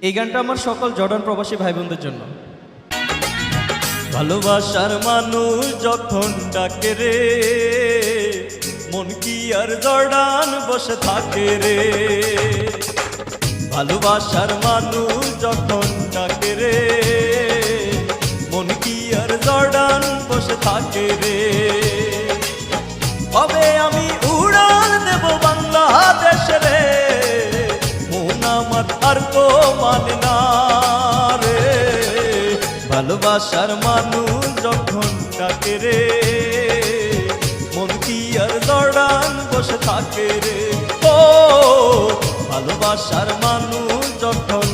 এই গানটা আমার সকল জর্ডান প্রবাসী ভাই বোনদের জন্য। ভালোবাসার মানুষ যখন ডাকে রে, মন কি আর জর্ডান বসে থাকে রে। ভালোবাসার মানুষ যখন ডাকে রে, মন কি আর জর্ডান বসে থাকে রে। কবে আমি উড়ান দেব বাংলাদেশ রে, মন আমার আর তো মানে না রে। ভালোবাসার মানুষ যখন ডাকে রে, মন কি আর জর্ডান বসে থাকে রে। ও ভালোবাসার মানুষ যখন